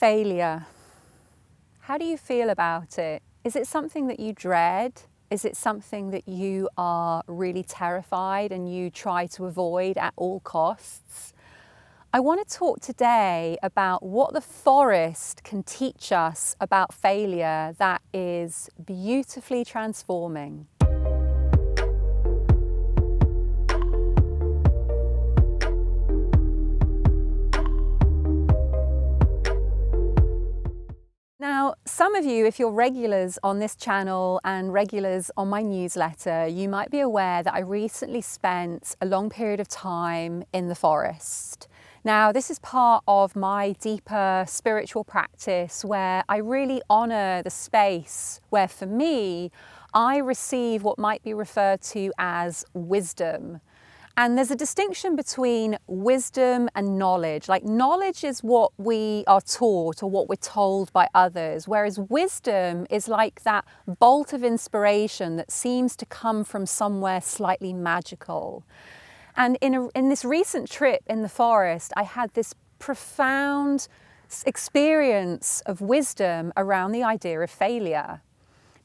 Failure. How do you feel about it? Is it something that you dread? Is it something that you are really terrified and you try to avoid at all costs? I want to talk today about what the forest can teach us about failure that is beautifully transforming. Now, some of you, if you're regulars on this channel and regulars on my newsletter, you might be aware that I recently spent a long period of time in the forest. Now, this is part of my deeper spiritual practice where I really honour the space where, for me, I receive what might be referred to as wisdom. And there's a distinction between wisdom and knowledge. Like, knowledge is what we are taught or what we're told by others, whereas wisdom is like that bolt of inspiration that seems to come from somewhere slightly magical. And in this recent trip in the forest, I had this profound experience of wisdom around the idea of failure.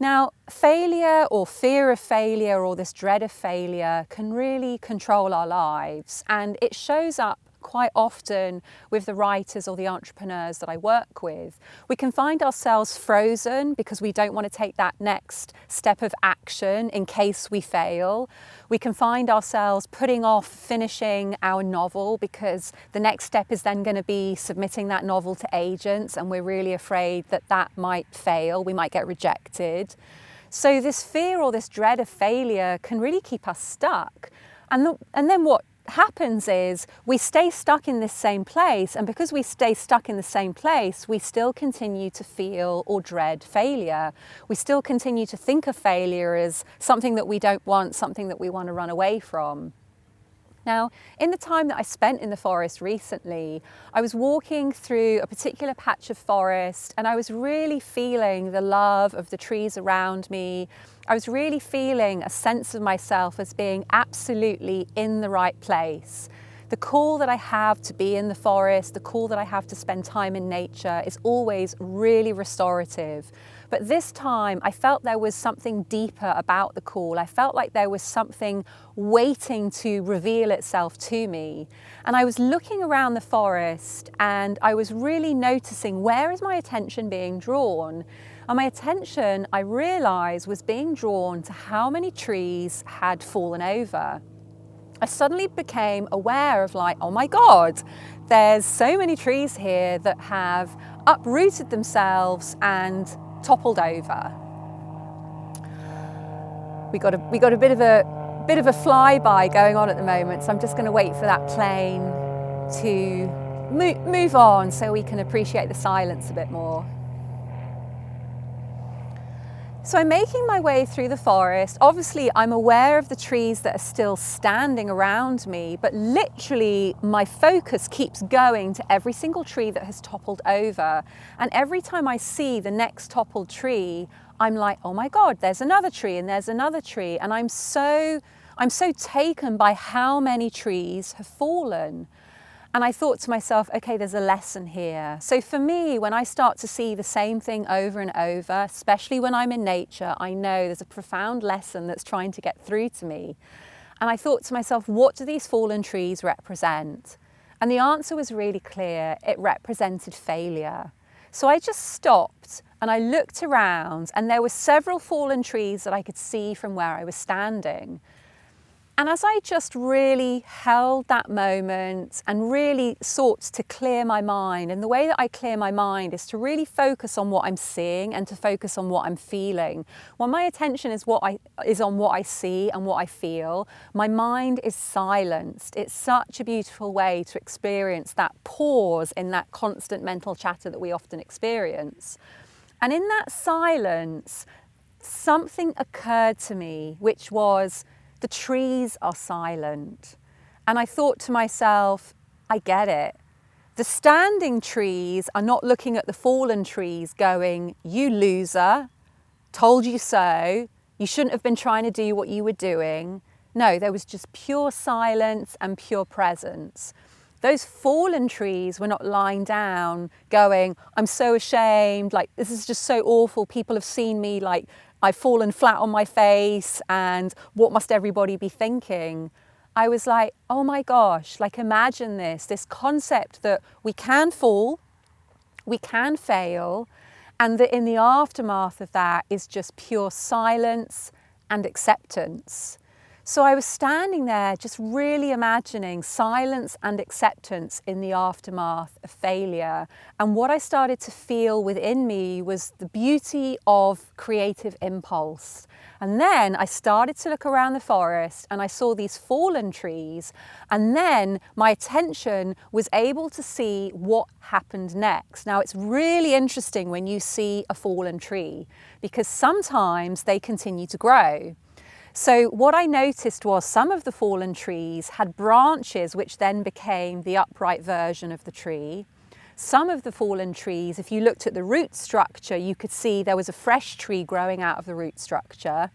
Now, failure or fear of failure or this dread of failure can really control our lives, and it shows up quite often with the writers or the entrepreneurs that I work with. We can find ourselves frozen because we don't want to take that next step of action in case we fail. We can find ourselves putting off finishing our novel because the next step is then going to be submitting that novel to agents, and we're really afraid that that might fail, we might get rejected. So this fear or this dread of failure can really keep us stuck. And then what happens is we stay stuck in this same place, and because we stay stuck in the same place, we still continue to feel or dread failure. We still continue to think of failure as something that we don't want, something that we want to run away from. Now, in the time that I spent in the forest recently, I was walking through a particular patch of forest and I was really feeling the love of the trees around me. I was really feeling a sense of myself as being absolutely in the right place. The call that I have to be in the forest, the call that I have to spend time in nature is always really restorative. But this time I felt there was something deeper about the call. I felt like there was something waiting to reveal itself to me. And I was looking around the forest and I was really noticing, where is my attention being drawn? And my attention, I realised, was being drawn to how many trees had fallen over. I suddenly became aware of, like, oh my God, there's so many trees here that have uprooted themselves and toppled over. We got a bit of a flyby going on at the moment, so I'm just going to wait for that plane to move on so we can appreciate the silence a bit more. So I'm making my way through the forest. Obviously, I'm aware of the trees that are still standing around me, but literally my focus keeps going to every single tree that has toppled over. And every time I see the next toppled tree, I'm like, oh my God, there's another tree and there's another tree. And I'm so taken by how many trees have fallen. And I thought to myself, okay, there's a lesson here. So for me, when I start to see the same thing over and over, especially when I'm in nature, I know there's a profound lesson that's trying to get through to me. And I thought to myself, what do these fallen trees represent? And the answer was really clear. It represented failure. So I just stopped and I looked around, and there were several fallen trees that I could see from where I was standing. And as I just really held that moment and really sought to clear my mind, and the way that I clear my mind is to really focus on what I'm seeing and to focus on what I'm feeling. When my attention is on what I see and what I feel, my mind is silenced. It's such a beautiful way to experience that pause in that constant mental chatter that we often experience. And in that silence, something occurred to me, which was, the trees are silent. And I thought to myself, I get it. The standing trees are not looking at the fallen trees going, you loser, told you so, you shouldn't have been trying to do what you were doing. No, there was just pure silence and pure presence. Those fallen trees were not lying down going, I'm so ashamed, like this is just so awful, people have seen me, like I've fallen flat on my face and what must everybody be thinking? I was like, oh my gosh, like imagine this concept that we can fall, we can fail, and that in the aftermath of that is just pure silence and acceptance. So I was standing there just really imagining silence and acceptance in the aftermath of failure. And what I started to feel within me was the beauty of creative impulse. And then I started to look around the forest and I saw these fallen trees. And then my attention was able to see what happened next. Now it's really interesting when you see a fallen tree because sometimes they continue to grow. So what I noticed was some of the fallen trees had branches which then became the upright version of the tree. Some of the fallen trees, if you looked at the root structure, you could see there was a fresh tree growing out of the root structure.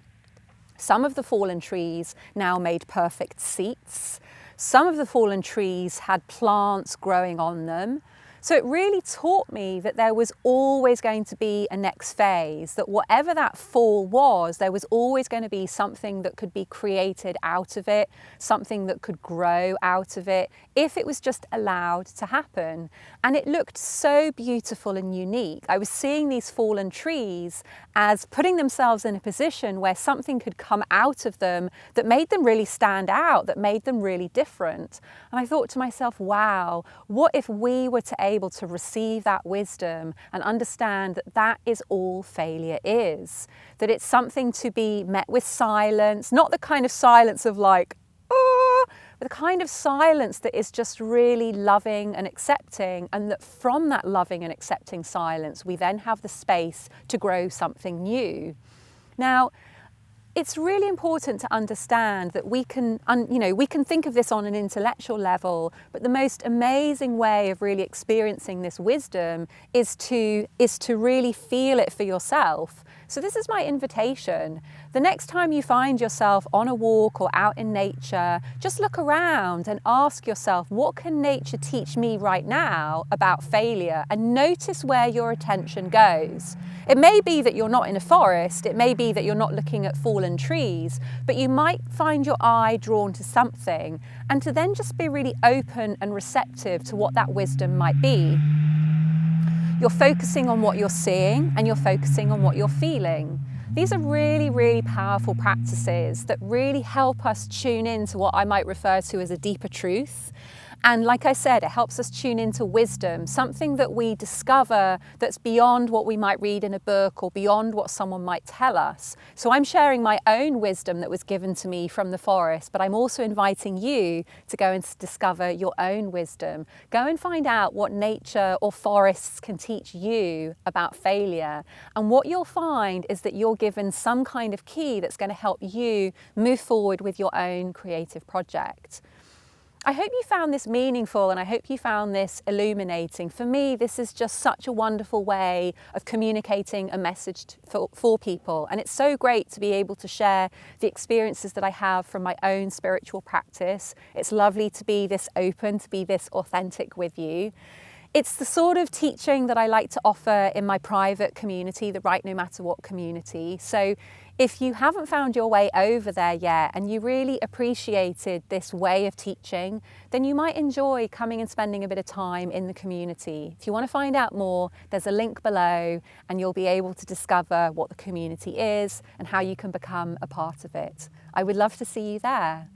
Some of the fallen trees now made perfect seats. Some of the fallen trees had plants growing on them. So it really taught me that there was always going to be a next phase, that whatever that fall was, there was always going to be something that could be created out of it, something that could grow out of it, if it was just allowed to happen. And it looked so beautiful and unique. I was seeing these fallen trees as putting themselves in a position where something could come out of them that made them really stand out, that made them really different. And I thought to myself, wow, what if we were able to receive that wisdom and understand that that is all failure is, that it's something to be met with silence, not the kind of silence of like, oh, but the kind of silence that is just really loving and accepting, and that from that loving and accepting silence, we then have the space to grow something new. Now, it's really important to understand that we can think of this on an intellectual level, but the most amazing way of really experiencing this wisdom is to really feel it for yourself. So this is my invitation. The next time you find yourself on a walk or out in nature, just look around and ask yourself, what can nature teach me right now about failure? And notice where your attention goes. It may be that you're not in a forest, it may be that you're not looking at fallen trees, but you might find your eye drawn to something, and to then just be really open and receptive to what that wisdom might be. You're focusing on what you're seeing and you're focusing on what you're feeling. These are really, really powerful practices that really help us tune into what I might refer to as a deeper truth. And like I said, it helps us tune into wisdom, something that we discover that's beyond what we might read in a book or beyond what someone might tell us. So I'm sharing my own wisdom that was given to me from the forest, but I'm also inviting you to go and discover your own wisdom. Go and find out what nature or forests can teach you about failure. And what you'll find is that you're given some kind of key that's going to help you move forward with your own creative project. I hope you found this meaningful and I hope you found this illuminating. For me, this is just such a wonderful way of communicating a message for people. And it's so great to be able to share the experiences that I have from my own spiritual practice. It's lovely to be this open, to be this authentic with you. It's the sort of teaching that I like to offer in my private community, the Write No Matter What community. So if you haven't found your way over there yet and you really appreciated this way of teaching, then you might enjoy coming and spending a bit of time in the community. If you want to find out more, there's a link below and you'll be able to discover what the community is and how you can become a part of it. I would love to see you there.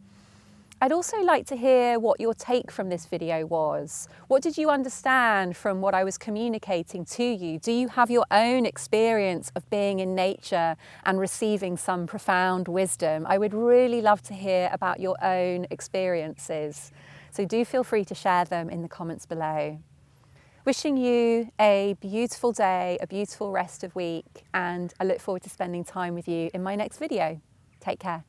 I'd also like to hear what your take from this video was. What did you understand from what I was communicating to you? Do you have your own experience of being in nature and receiving some profound wisdom? I would really love to hear about your own experiences. So do feel free to share them in the comments below. Wishing you a beautiful day, a beautiful rest of week, and I look forward to spending time with you in my next video. Take care.